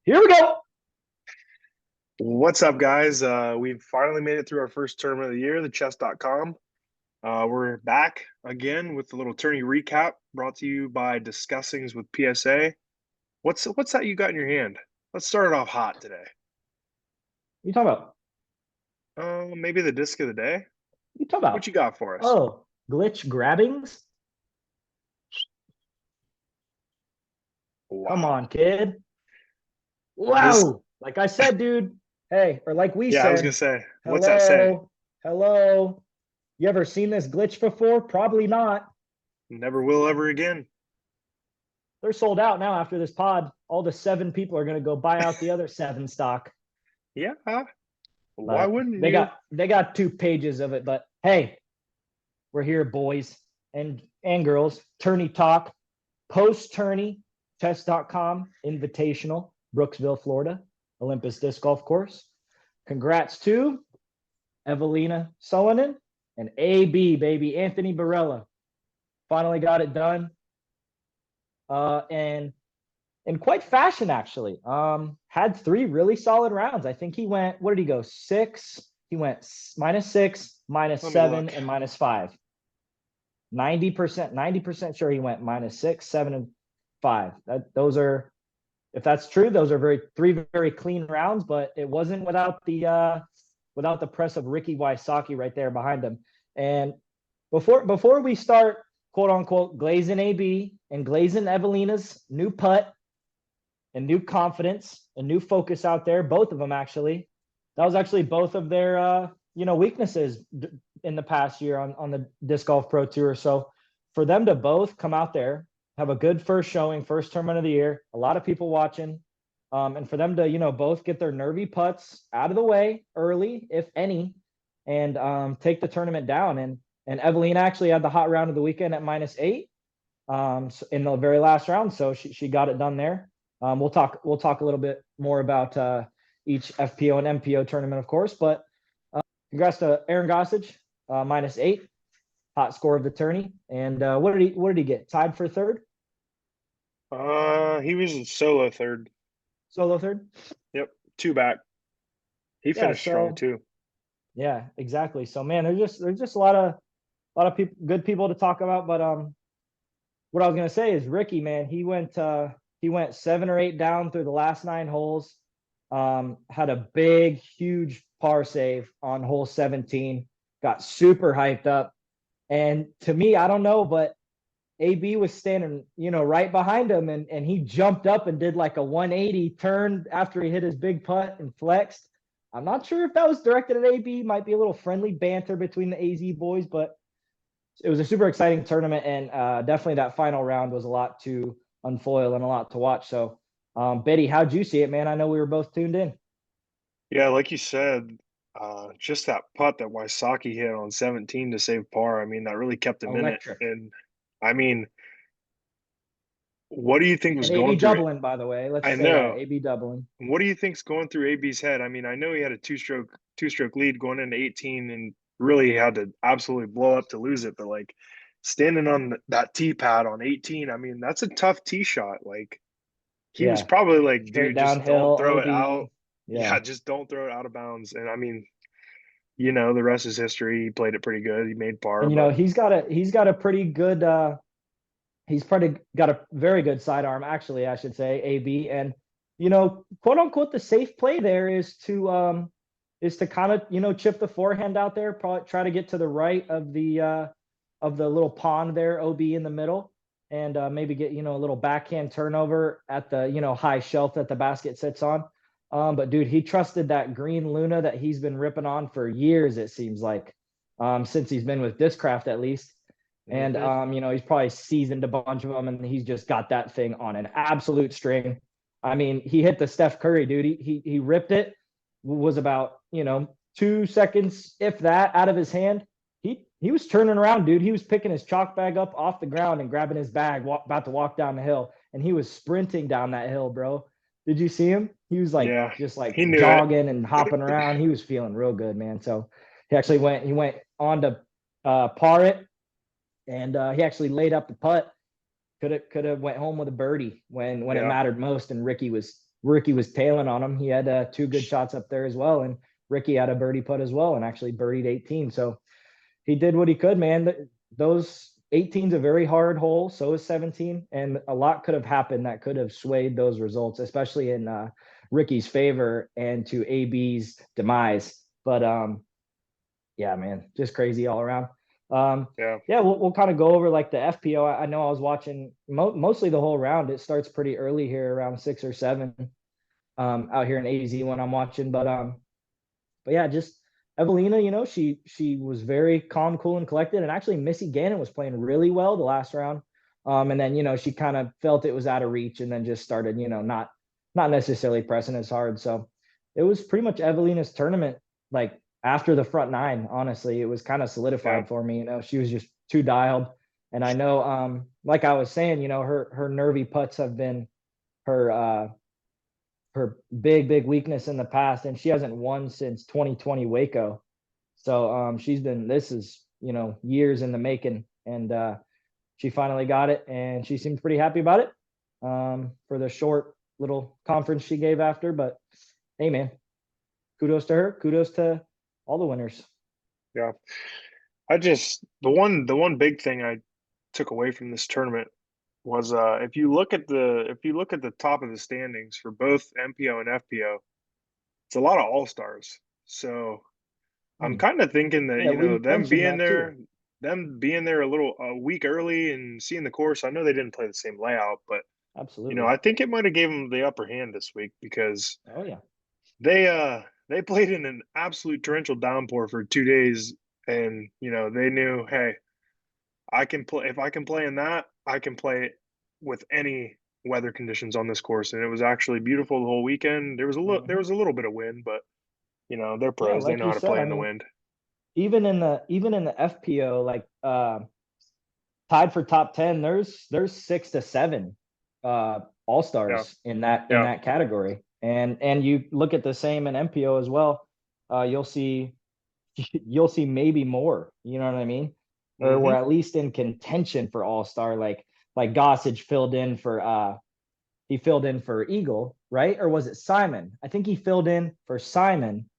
Here we go. What's up, guys? We've finally made it through our first tournament of the year, the chess.com. We're back again with a little tourney recap brought to you by Discussings with PSA. What's that you got in your hand? Let's start it off hot today. What you talking about? Maybe the disc of the day. What you talking What about? you got for us? Oh, glitch grabbings? Come Wow. on, kid. This, Wow. Like I said, dude. Hey, or like we yeah, I was gonna said, say, what's that say? hello, hello. You ever seen this glitch before? Probably not. Never will ever again. They're sold out now after this pod. All the 7 people are gonna go buy out the other 7 stock. Yeah, why But wouldn't they you? got 2 pages of it. But hey, we're here, boys and girls. Tourney Talk, Post-Tourney, chess.com, Invitational, Brooksville, Florida, Olympus Disc Golf Course. Congrats to Evelina Salonen and AB, baby, Anthony Barela. Finally got it done. And in quite fashion, actually. Had 3 really solid rounds. I think he went, what did he go? 6. He went -6, Let me -7, look. and -5. 90% sure he went -6, 7, and 5. Those are, if that's true, those are 3 very clean rounds, but it wasn't without the press of Ricky Wysocki right there behind him. And before we start, quote unquote, glazing AB and glazing Evelina's new putt and new confidence and new focus out there, both of them actually. That was actually both of their weaknesses in the past year on the Disc Golf Pro Tour. So for them to both come out there, have a good first showing, first tournament of the year, a lot of people watching, and for them to both get their nervy putts out of the way early, if any, and take the tournament down. And Evelina actually had the hot round of the weekend at -8 in the very last round, so she got it done there. We'll talk a little bit more about each FPO and MPO tournament, of course. But congrats to Aaron Gossage, -8, hot score of the tourney. And what did he get? Tied for third, He was in solo third. solo third. Yep, two back. He Yeah. finished strong So too. yeah, exactly. So man, there's just a lot of people, good people to talk about. But what I was gonna say is Ricky, man, he went 7 or 8 down through the last 9 holes. Had a big, huge par save on hole 17. Got super hyped up. And to me, I don't know, but AB was standing, right behind him, and he jumped up and did like a 180 turn after he hit his big putt and flexed. I'm not sure if that was directed at AB. Might be a little friendly banter between the AZ boys, but it was a super exciting tournament, and definitely that final round was a lot to unfoil and a lot to watch. So, Betty, how'd you see it, man? I know we were both tuned in. Yeah, like you said, just that putt that Wysocki hit on 17 to save par. I mean, that really kept him in it. Electric. And I mean, what do you think was And AB going through it? doubling, by the way. Let's I say that know. AB doubling. What do you think's going through AB's head? I mean, I know he had a two stroke lead going into 18 and really had to absolutely blow up to lose it, but like standing on that tee pad on 18, I mean, that's a tough tee shot. Like he was Yeah, probably like, straight dude, just don't downhill, throw it out. OB. Yeah, Yeah, just don't throw it out of bounds. And I mean, the rest is history. He played it pretty good. He made par, and but he's got a pretty good. He's probably got a very good sidearm, actually, I should say, AB. And quote unquote, the safe play there is to kind of chip the forehand out there, probably try to get to the right of the little pond there, OB in the middle, and maybe get a little backhand turnover at the high shelf that the basket sits on. But dude, he trusted that green Luna that he's been ripping on for years. It seems like since he's been with Discraft at least. And mhm. he's probably seasoned a bunch of them, and he's just got that thing on an absolute string. I mean, he hit the Steph Curry, dude. He ripped it. Was about 2 seconds, if that, out of his hand. He was turning around, dude. He was picking his chalk bag up off the ground and grabbing his bag, about to walk down the hill, and he was sprinting down that hill, bro. Did you see him? He was like Yeah, just like he knew it. jogging and hopping around. He was feeling real good, man. So he actually went on to par it, and he actually laid up the putt. Could have went home with a birdie when it Yeah. mattered most, and Ricky was Ricky was tailing on him. He had 2 good shots up there as well, and Ricky had a birdie putt as well, and actually birdied 18. So he did what he could, man. Those 18's a very hard hole. So is 17, and a lot could have happened that could have swayed those results, especially in Ricky's favor and to AB's demise. But yeah, man, just crazy all around. Yeah, we'll kind of go over like the FPO. I know I was watching mostly the whole round. It starts pretty early here, around 6 or 7, out here in AZ when I'm watching. But yeah, just Evelina, she was very calm, cool, and collected. And actually, Missy Gannon was playing really well the last round. And then she kind of felt it was out of reach, and then just started not necessarily pressing as hard. So it was pretty much Evelina's tournament. Like after the front 9, honestly, it was kind of solidified for me. She was just too dialed. And I know, like I was saying, her nervy putts have been her big weakness in the past, and she hasn't won since 2020 Waco. So this is years in the making, and she finally got it, and she seemed pretty happy about it for the short little conference she gave after. But hey, man, kudos to her, kudos to all the winners. Yeah, the one big thing I took away from this tournament was if you look at the top of the standings for both MPO and FPO, it's a lot of all-stars. So I'm kind of thinking that them being there a week early and seeing the course. I know they didn't play the same layout, but absolutely, I think it might have gave them the upper hand this week because yeah, they played in an absolute torrential downpour for 2 days, and they knew, hey, I can play. If I can play in that, I can play with any weather conditions on this course. And it was actually beautiful the whole weekend. There was a little bit of wind, but they're pros. like they know how to said, play in the wind. Even in the FPO, like tied for top 10, there's 6 to 7 all stars in that category. And you look at the same in MPO as well. You'll see maybe more. You know what I mean? Or we're at least in contention for all star. Like Gossage filled in for Eagle, right? Or was it Simon? I think he filled in for Simon.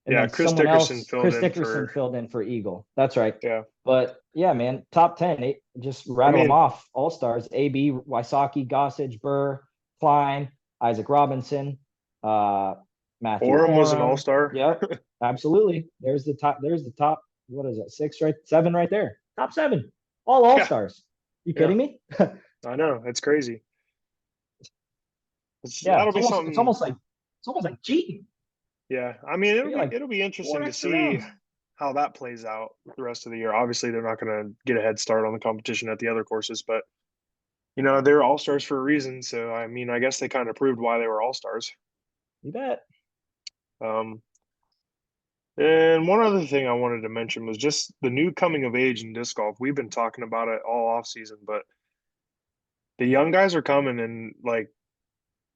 And then Chris Dickerson Dickerson filled in for Eagle. That's right. Yeah. But yeah, man, top 10, just rattle them off. All stars: AB, Wysocki, Gossage, Burr, Klein, Isaac Robinson, Matthew Oram was an all-star. Yep, absolutely. There's the top. What is it? 6, right? 7 right there. Top 7. All stars. You kidding me? I know. It's crazy. That'll be something. It's almost like cheating. Yeah, I mean, it'll be interesting to see how that plays out the rest of the year. Obviously, they're not going to get a head start on the competition at the other courses, but they're all stars for a reason. So I mean, I guess they kind of proved why they were all stars. You bet. And one other thing I wanted to mention was just the new coming of age in disc golf. We've been talking about it all off season, but the young guys are coming, and like,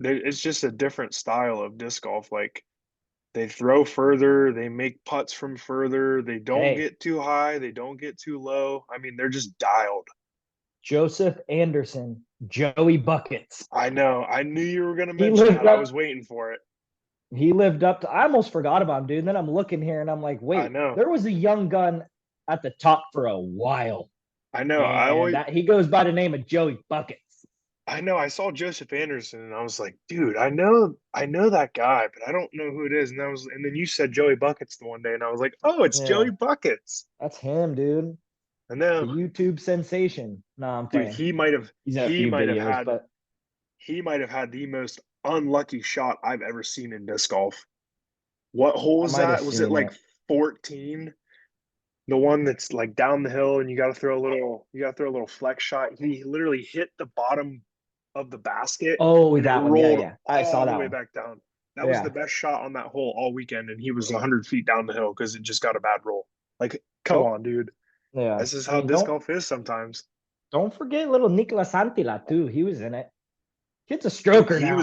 it's just a different style of disc golf. Like, they throw further, they make putts from further, they don't get too high, they don't get too low. I mean, they're just dialed. Joseph Anderson, Joey Buckets. I know. I knew you were going to mention that. I was waiting for it. He lived up to, I almost forgot about him, dude. And then I'm looking here and I'm like, wait, there was a young gun at the top for a while. I know. He goes by the name of Joey Buckets. I know. I saw Joseph Anderson and I was like, dude, I know that guy, but I don't know who it is. And then you said Joey Buckets the one day, and I was like, oh, it's Joey Buckets. That's him, dude. I know. The YouTube sensation. No, I'm playing. Dude, he might have had the most unlucky shot I've ever seen in disc golf. What hole was that? Was it like 14? The one that's like down the hill and you got to throw a little flex shot. He literally hit the bottom of the basket. Oh, that one. Yeah. I saw that all the way one. back down. That was the best shot on that hole all weekend, and he was 100 feet down the hill because it just got a bad roll. Like, come on, dude. Yeah. This is how disc golf is sometimes. Don't forget little Nicolas Antila, too. He was in it. Kid's a stroker now.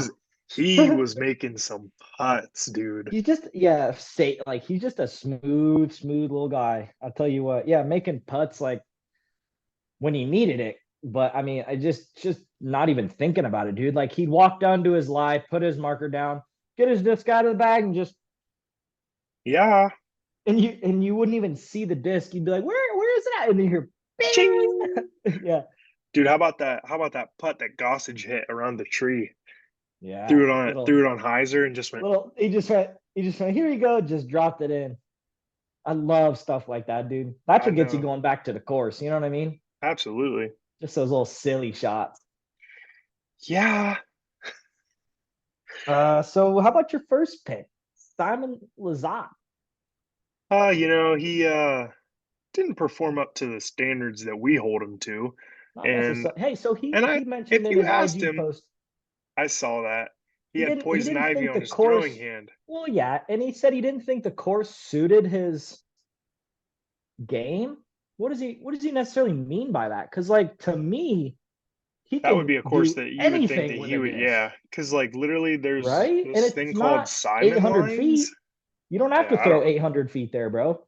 He was making some putts, dude. He's just he's just a smooth little guy. I'll tell you what. Yeah, making putts like when he needed it. But I mean, I just not even thinking about it, dude. Like he'd walk down to his live, put his marker down, get his disc out of the bag, and just Yeah. and you wouldn't even see the disc. You'd be like, where is it at? And then you hear bing. Yeah. Dude, how about that? How about that putt that Gossage hit around the tree? Yeah. Threw it on Heiser and just went. He just went, here you go, just dropped it in. I love stuff like that, dude. That's what gets you going back to the course. You know what I mean? Absolutely. Just those little silly shots. Yeah. So how about your first pick? Simon Lizotte. He didn't perform up to the standards that we hold him to. Not And necessarily. Hey, so he I mentioned if in you his asked IG him, post I saw that. He had he poison didn't ivy think on the his course. throwing hand. Well, yeah, and he said he didn't think the course suited his game. What does he necessarily mean by that? Because like to me, he That would can be a course do that you would think anything that with he a would, disc, yeah. Because like literally, there's right? And this it's thing called not Simon 800 lines. feet. You don't have to Yeah, I throw don't. 800 feet there, bro.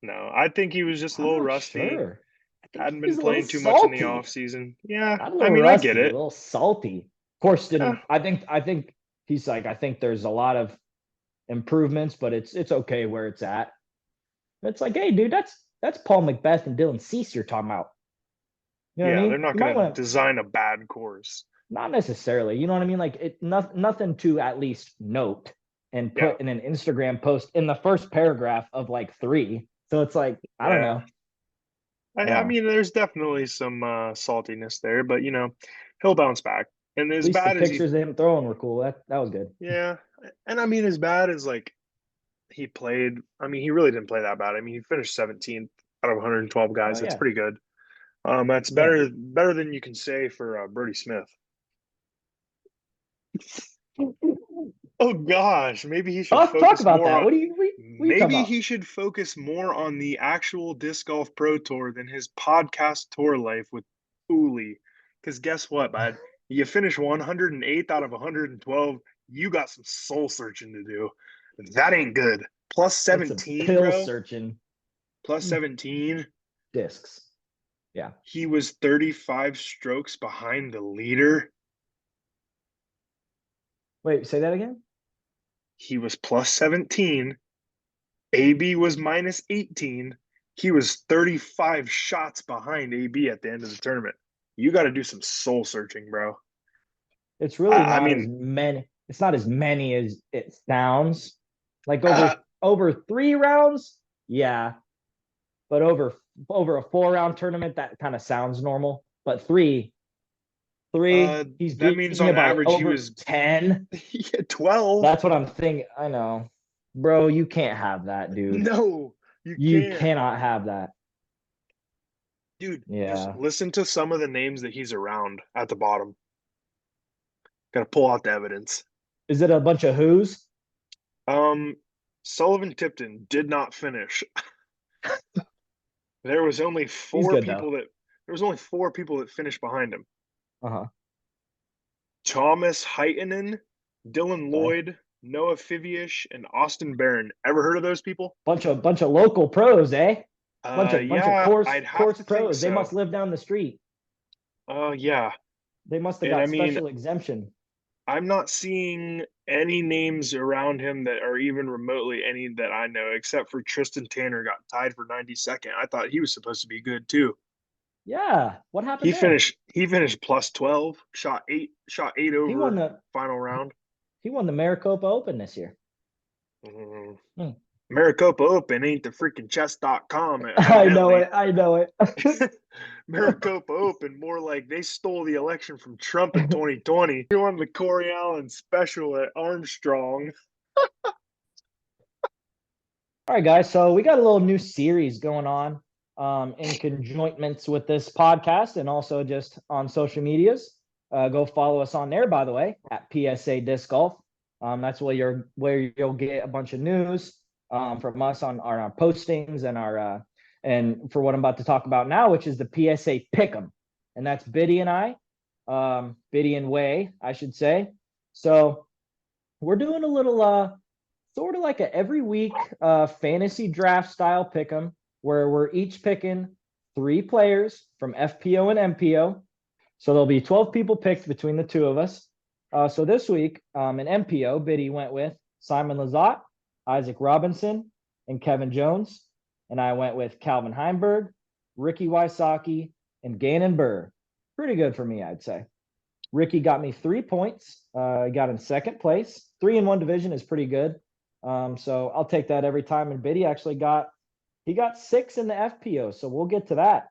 No, I think he was just a I'm little not rusty. sure. I think Hadn't he was been a little playing too much in the salty. off season. Yeah, Not a I little mean, I get rusty, a it. little salty. Of course, Yeah, didn't I think he's like, I think there's a lot of improvements, but it's okay where it's at. It's like, hey, dude, that's Paul Macbeth and Dylan Cease you're talking about. You know what I yeah, they're mean? not You might going to want to design a bad course. not necessarily, you know what I mean? Like nothing to at least note and Yeah, put in an Instagram post in the first paragraph of like 3. So it's like, I don't yeah. know. I Yeah. mean, there's definitely some saltiness there, but he'll bounce back. And At as least the bad as he, pictures of him throwing were cool. That was good. yeah, and I mean, as bad as like he played, I mean, he really didn't play that bad. I mean, he finished 17th out of 112 Oh guys. That's yeah. pretty good. That's Yeah. better than you can say for Brody Smith. Oh gosh, maybe he should Talk focus about more that. on What are you talking maybe about? he should focus more on the actual disc golf pro tour than his podcast tour life with Uli. Because guess what, bud? You finish 108th out of 112. You got some soul searching to do. That ain't good. Plus That's a 17, pill bro. searching Plus 17. discs. Yeah. He was 35 strokes behind the leader. Wait, say that again? He was plus 17. AB was minus 18. He was 35 shots behind AB at the end of the tournament. You got to do some soul searching, bro. It's really I not as mean, many. It's not as many as it sounds. Like uh, over 3 rounds, yeah, but over a 4 round tournament, that kind of sounds normal. But three, he's that getting means you on by average he over was 10. he had 12. That's what I'm thinking. I know, bro. You can't have that, dude. No, you You can't. cannot have that. Dude, just Yeah. listen to some of the names that he's around at the bottom. Got to pull out the evidence. Is it a bunch of who's? Um, Sullivan Tipton did not finish. There was only He's four good though. people that there was only 4 people that finished behind him. Uh huh. Thomas Heitinen, Dylan Okay. Lloyd, Noah Fiviush, and Austin Barron. Ever heard of those people? Bunch of local pros, eh? Bunch of Yeah, I'd have course to think pros. They so. must live down the street. Yeah, They must have and I got mean, special exemption. I'm not seeing any names around him that are even remotely any that I know, except for Tristan Tanner got tied for 92nd. I thought he was supposed to be good too. Yeah. What He happened there? finished he finished plus 12, shot eight He won over the final round. he won the Maricopa Open this year. Mm. Hmm. Maricopa Open ain't the freaking chess.com, I know evidently. it. I know it. Maricopa Open, more like they stole the election from Trump in 2020. He won the Corey Allen special at Armstrong. All right, guys. So we got a little new series going on in conjointments with this podcast and also just on social medias. Go follow us on there, by the way, at PSA Disc Golf. That's where you'll get a bunch of news from us on our postings and our and for what I'm about to talk about now, which is the PSA Pick'em, and that's Biddy and I, Biddy and Way, I should say. So we're doing a little sort of like a every week fantasy draft style pick 'em where we're each picking 3 players from FPO and MPO. So there'll be 12 people picked between the two of us. So this week, in MPO, Biddy went with Simon Lizotte, Isaac Robinson, and Kevin Jones. And I went with Calvin Heimberg, Ricky Wysocki, and Gannon Burr. Pretty good for me, I'd say. Ricky got me 3 points. He got in second place. 3 in one division is pretty good. So I'll take that every time. And Biddy actually got 6 in the FPO. So we'll get to that.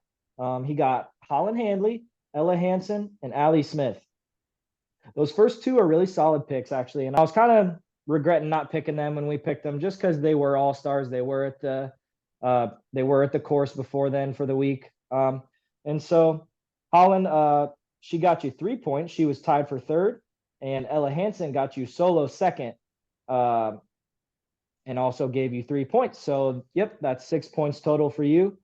He got Holland Handley, Ella Hansen, and Allie Smith. Those first 2 are really solid picks, actually. And I was kind of regretting not picking them when we picked them, just because they were all stars. They were at the course before then for the week. And so Holland, she got you 3 points. She was tied for third, and Ella Hansen got you solo second, and also gave you 3 points. So yep, that's 6 points total for you.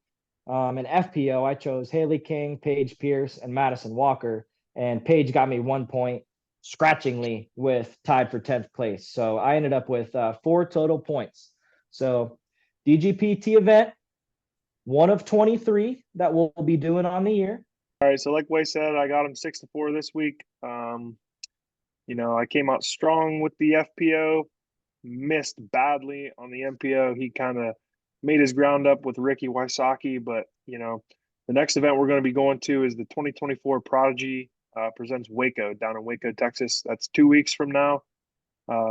In FPO, I chose Haley King, Paige Pierce, and Madison Walker, and Paige got me 1 point, scratchingly, with tied for 10th place. So I ended up with 4 total points. So DGPT event, 1 of 23 that we'll be doing on the year. All right, so like Way said, I got him 6-4 this week. I came out strong with the FPO, missed badly on the MPO. He kind of made his ground up with Ricky Wysocki, but the next event we're going to be going to is the 2024 Prodigy presents Waco down in Waco, Texas. That's 2 weeks from now.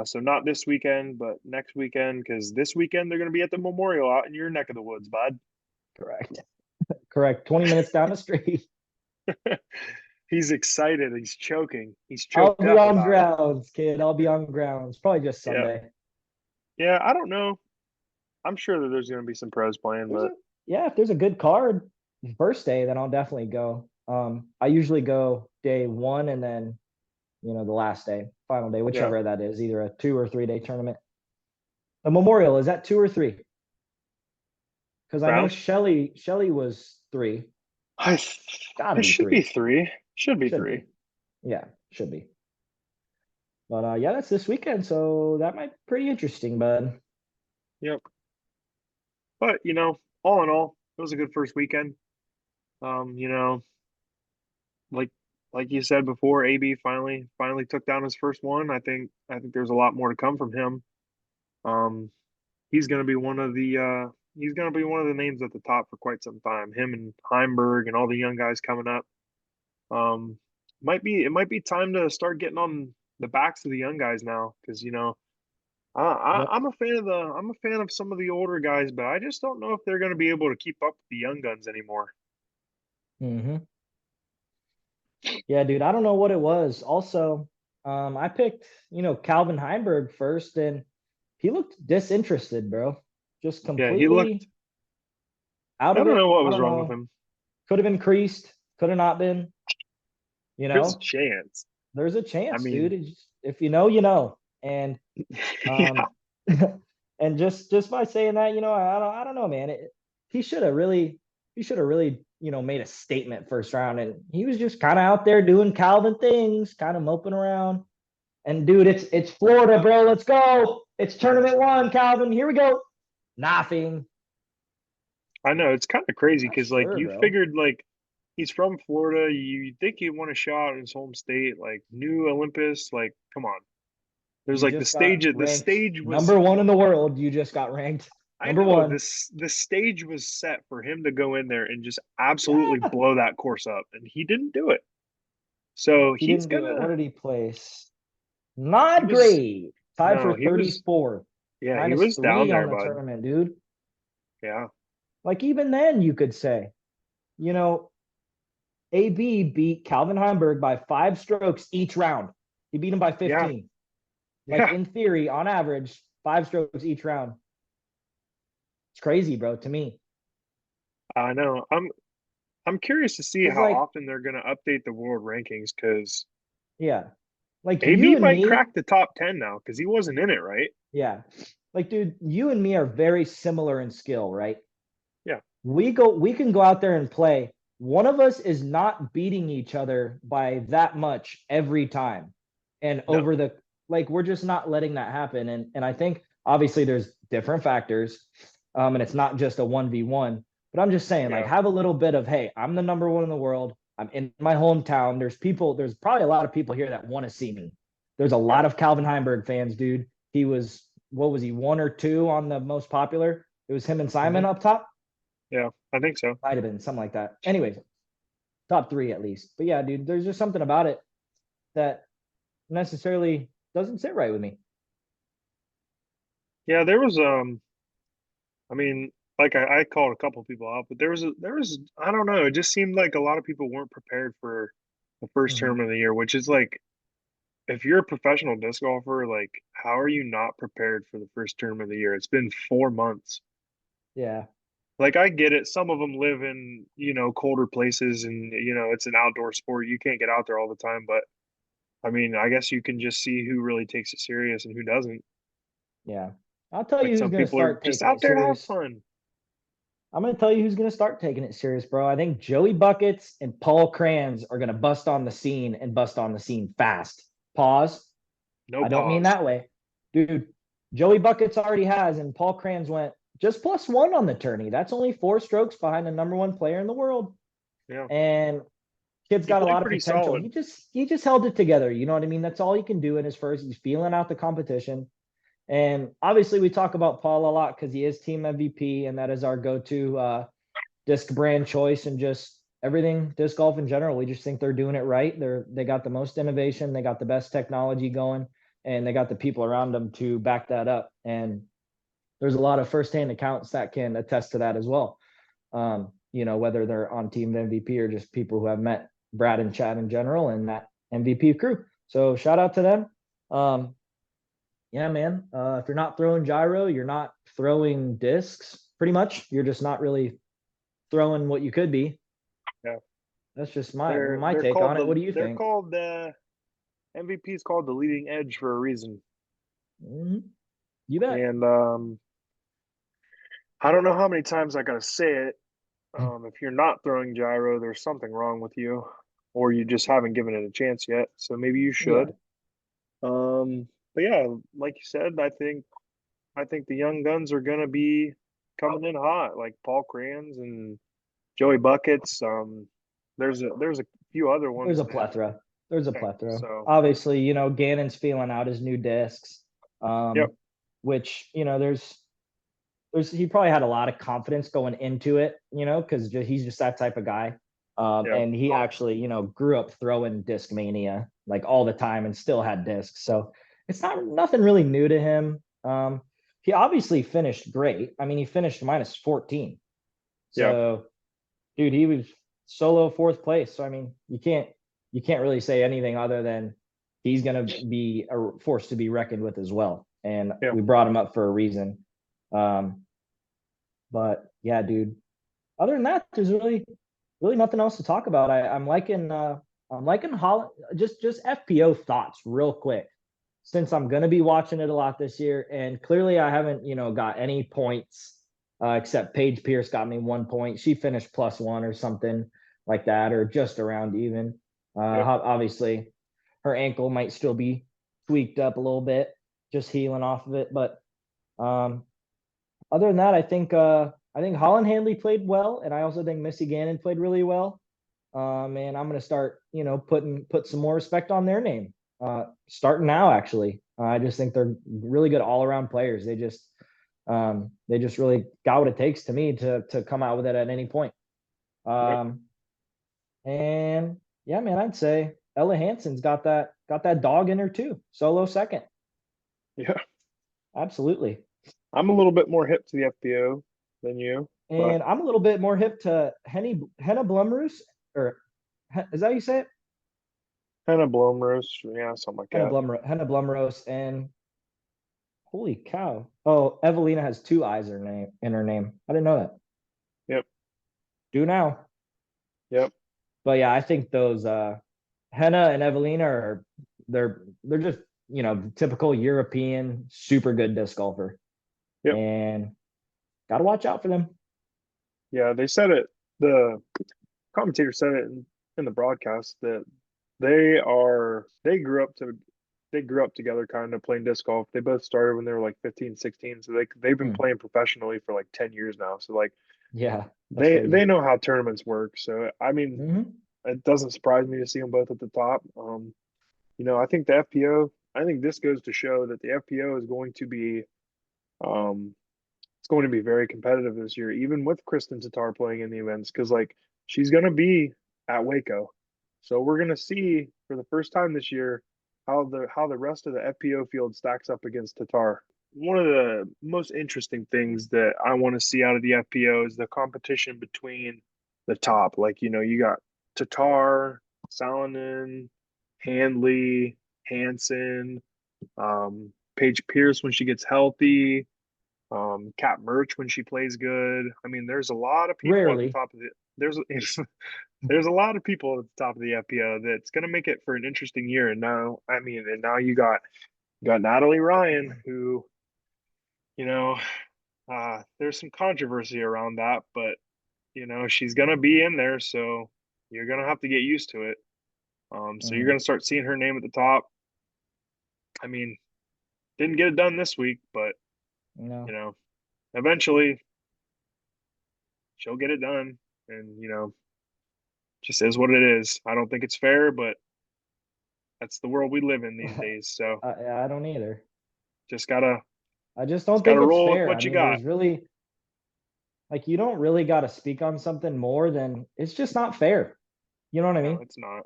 So not this weekend, but next weekend, because this weekend they're going to be at the Memorial out in your neck of the woods, bud. Correct. 20 minutes down the street. He's excited. He's choking. He's I'll choked be up on about grounds, kid. I'll be on grounds. Probably just Sunday. Yeah, I don't know. I'm sure that there's going to be some pros playing, but if there's a good card first day, then I'll definitely go. I usually go day 1 and then the last day, final day, whichever that is, either a 2 or 3 day tournament. The Memorial, is that 2 or 3? Because I know Shelly was 3. It should be 3. Should be 3. Yeah, should be. But that's this weekend, so that might be pretty interesting, bud. Yep. But all in all, it was a good first weekend. Like you said before, AB finally took down his first one. I think there's a lot more to come from him. He's gonna be one of the names at the top for quite some time. Him and Heimberg and all the young guys coming up. It might be time to start getting on the backs of the young guys now, because I'm a fan of some of the older guys, but I just don't know if they're going to be able to keep up with the young guns anymore. Mm-hmm. Yeah, dude, I don't know what it was. Also, I picked Calvin Heimberg first, and he looked disinterested, bro. Just completely he looked out of it. I don't know what was wrong with him. Could have been creased, could have not been. There's a chance. There's a chance, dude. If you know, you know. And and just by saying that, I don't know, man. He should have really made a statement first round, and he was just kind of out there doing Calvin things, kind of moping around. And dude, it's Florida, bro. Let's go. It's tournament 1, Calvin. Here we go. Nothing. I know, it's kind of crazy because you figured he's from Florida. You think he'd want a shot in his home state, new Olympus. Come on. There's the stage was number 1 in the world. You just got ranked number 1. The stage was set for him to go in there and just absolutely blow that course up, and he didn't do it. So he's gonna. What did he place? Not great. Tied for 34th. Yeah, he was down there, on the tournament, dude. Yeah. Even then, you could say, AB beat Calvin Heimberg by 5 strokes each round. He beat him by 15. In theory, on average, 5 strokes each round. It's crazy, bro, to me. I know. I'm curious to see how often they're going to update the world rankings, because AB might crack the top 10 now, because he wasn't in it, right? Yeah. Dude, you and me are very similar in skill, right? Yeah. We can go out there and play. One of us is not beating each other by that much every time. And over the we're just not letting that happen. And I think obviously there's different factors. And it's not just a 1v1. But I'm just saying, have a little bit of, hey, I'm the number 1 in the world. I'm in my hometown. There's probably a lot of people here that want to see me. There's a Yeah. lot of Calvin Heimberg fans, dude. He was, what was he, one or two on the most popular? It was him and Simon up top. Yeah, I think so. Might have been something like that. Anyways, top three at least. But yeah, dude, there's just something about it that necessarily doesn't sit right with me. Yeah, there was I mean, like I called a couple people out, but there was I don't know, it just seemed like a lot of people weren't prepared for the first Mm-hmm. tournament of the year, which is like if you're a professional disc golfer, like how are you not prepared for the first tournament of the year? It's been 4 months. Yeah. Like I get it, some of them live in, colder places and it's an outdoor sport. You can't get out there all the time, but I mean, I guess you can just see who really takes it serious and who doesn't. Yeah. I'll tell you Like who's some going to people are start just taking out it there to have serious. fun. I'm going to tell you who's going to start taking it serious, bro. I think Joey Buckets and Paul Kranz are going to bust on the scene and bust on the scene fast. Pause. No I don't mean pause. that way. Dude, Joey Buckets already has, and Paul Kranz went just +1 on the tourney. That's only 4 strokes behind the #1 player in the world. Yeah. And kid's He got a played lot of pretty potential. solid. He just held it together. You know what I mean? That's all he can do in his first. He's feeling out the competition. And obviously, we talk about Paul a lot because he is team MVP, and that is our go-to disc brand choice and just everything disc golf in general. We just think they're doing it right. They got the most innovation, they got the best technology going, and they got the people around them to back that up. And there's a lot of firsthand accounts that can attest to that as well. Whether they're on team MVP or just people who have met Brad and Chad in general and that MVP crew. So shout out to them. Yeah, man. If you're not throwing gyro, you're not throwing discs. Pretty much, you're just not really throwing what you could be. Yeah. That's just my They're my they're take called on it. the What do you they're think? called MVP is called the leading edge for a reason. Mm-hmm. You bet. And I don't know how many times I gotta say it. If you're not throwing gyro, there's something wrong with you, or you just haven't given it a chance yet. So maybe you Yeah. should. But yeah, like you said, I think the young guns are gonna be coming in hot, like Paul Kranz and Joey Buckets. There's a few other There's ones, a man. plethora. There's a Dang. plethora. So Obviously, Gannon's feeling out his new discs. yep, Which, there's he probably had a lot of confidence going into it, because he's just that type of guy. yeah, And he actually, grew up throwing disc mania like all the time and still had discs. So it's not nothing really new to him. He obviously finished great. I mean, he finished -14. yeah, So, dude, he was solo 4th place. So I mean, you can't really say anything other than he's gonna be a force to be reckoned with as well. And yeah. we brought him up for a reason. Um, but yeah, dude. Other than that, there's really nothing else to talk about. I'm liking Holland. Just FPO thoughts real quick, since I'm gonna be watching it a lot this year, and clearly I haven't got any points, except Paige Pierce got me 1 point. She finished +1 or something like that, or just around even. Yep. Obviously, her ankle might still be tweaked up a little bit, just healing off of it. But um, other than that, I think Holland Handley played well, and I also think Missy Gannon played really well. And I'm gonna start, put some more respect on their name. Starting now, actually. I just think they're really good all around players. They just really got what it takes to me to come out with it at any point. Yep. Um, and yeah, man, I'd say Ella Hansen's got that dog in her too. Solo second, Yeah. absolutely. I'm a little bit more hip to the FPO than you, but And I'm a little bit more hip to Henna Blumroos, or is that how you say it? Hannah Blomrose, yeah, something like that. Henna Blumroos, and holy cow! Oh, Evelina has 2 eyes in her name. I didn't know that. Yep. Do now. Yep. But yeah, I think those Henna and Evelina they're just typical European super good disc golfer, Yep. and gotta watch out for them. Yeah, they said it. The commentator said it in the broadcast that they grew up together kind of playing disc golf. They both started when they were like 15, 16. So they've been Hmm. playing professionally for like 10 years now. So like Yeah, that's they crazy. know how tournaments work. So I mean, Hmm. it doesn't surprise me to see them both at the top. I think the FPO. I think this goes to show that the FPO is going to be, it's going to be very competitive this year, even with Kristen Tatar playing in the events, because like she's going to be at Waco, so we're going to see for the first time this year how the rest of the FPO field stacks up against Tatar. One of the most interesting things that I want to see out of the FPO is the competition between the top. Like, you got Tatar, Salonen, Handley, Hansen, Paige Pierce when she gets healthy, Kat Merch when she plays good. I mean, there's a lot of people at the Rarely. top of the there's there's a lot of people at the top of the FPO that's gonna make it for an interesting year. And now you got Natalie Ryan, who, you know, there's some controversy around that, but she's gonna be in there, so you're gonna have to get used to it. So you're gonna start seeing her name at the top. I mean, didn't get it done this week, but No. eventually she'll get it done, and just is what it is. I don't think it's fair, but that's the world we live in these days. So I don't either. just gotta I just don't just think gotta it's roll with fair. I what you mean, got. there's really like you don't really got to speak on something more than it's just not fair. You know what I No, mean? it's not.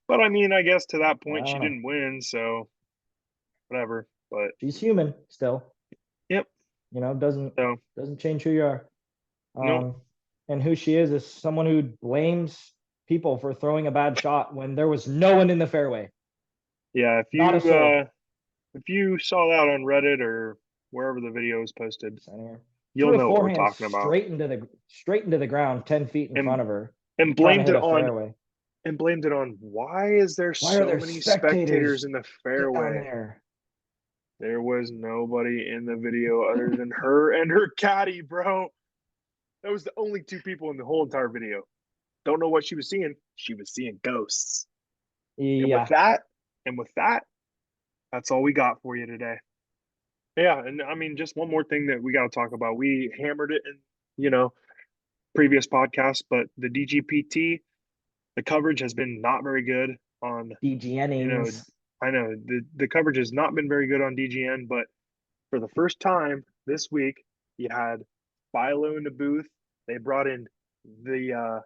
But I mean, I guess to that I point she don't know. didn't win, so whatever. But She's human still. yep. Doesn't So change who you are. no, Um, and who she is someone who blames people for throwing a bad shot when there was no one in the fairway, yeah. If not a you soul. if you saw that on Reddit or wherever the video is posted, Center. you'll Threw a know what we're forehand talking about. straight into the ground, 10 feet in And front of her, and trying to blamed hit it a on fairway. why is there Why are so there many spectators spectators in the down fairway? there? There was nobody in the video other than her and her caddy, bro. That was the only two people in the whole entire video. Don't know what she was seeing. She was seeing ghosts. And with Yeah. that, and with that, that's all we got for you today. Yeah, and I mean, just one more thing that we got to talk about. We hammered it in, previous podcasts, but the DGPT, the coverage has been not very good on, you know, DGNings. I know the coverage has not been very good on DGN, but for the first time this week, you had Philo in the booth. They brought in the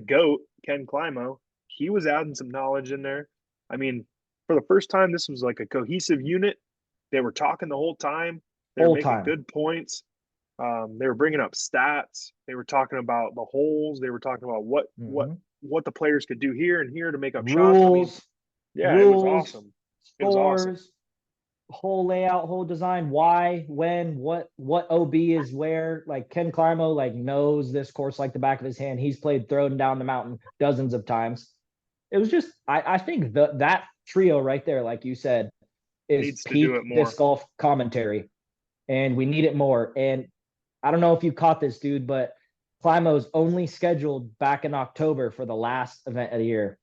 GOAT, Ken Climo. He was adding some knowledge in there. I mean, for the first time, this was like a cohesive unit. They were talking the whole time. They were Whole making time. good points. They were bringing up stats. They were talking about the holes. They were talking about Mm-hmm. what the players could do here and here to make up shots. I mean, Rules, yeah, it was rules, awesome. It was awesome. scores, whole layout, whole design, why, when, what OB is where. Like Ken Climo like knows this course like the back of his hand. He's played Throwing Down the Mountain dozens of times. It was just I think that trio right there, like you said, is Needs to do it peak disc more. golf commentary. And we need it more. And I don't know if you caught this, dude, but Climo's only scheduled back in October for the last event of the year.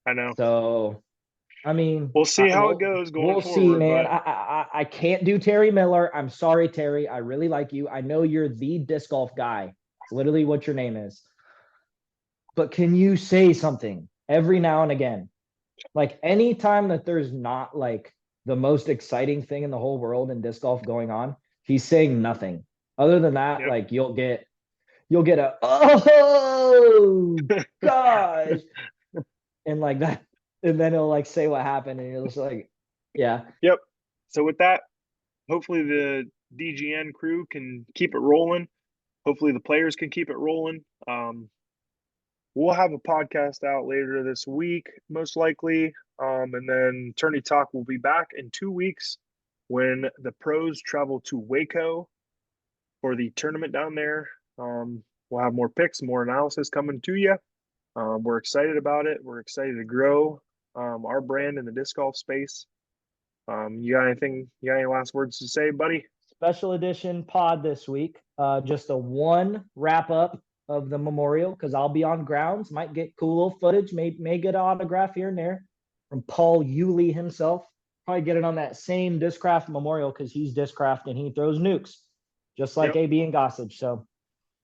I know. So I mean, We'll see how it goes going we'll see, forward, man. but I can't do Terry Miller. I'm sorry, Terry. I really like you. I know you're the disc golf guy. It's literally what your name is. But can you say something every now and again? Like anytime that there's not like the most exciting thing in the whole world in disc golf going on, he's saying nothing. Other than that, yep. like you'll get a oh gosh, and like that, and then he'll like say what happened, and you're just like, yeah. Yep. So with that, hopefully the DGN crew can keep it rolling. Hopefully the players can keep it rolling. We'll have a podcast out later this week, most likely. And then Tourney Talk will be back in 2 weeks when the pros travel to Waco for the tournament down there. We'll have more picks, more analysis coming to you. We're excited about it. We're excited to grow our brand in the disc golf space. You got anything? You got any last words to say, buddy? Special edition pod this week. Just a one wrap up of the memorial because I'll be on grounds. Might get cool little footage. May get an autograph here and there from Paul Yulee himself. Probably get it on that same Discraft memorial because he's Discraft and he throws nukes, just like Yep. AB and Gossage. So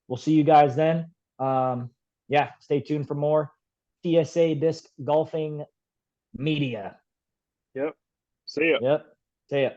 we'll see you guys then. Yeah, stay tuned for more. PSA Disc Golfing Media. Yep. See ya. Yep. See ya.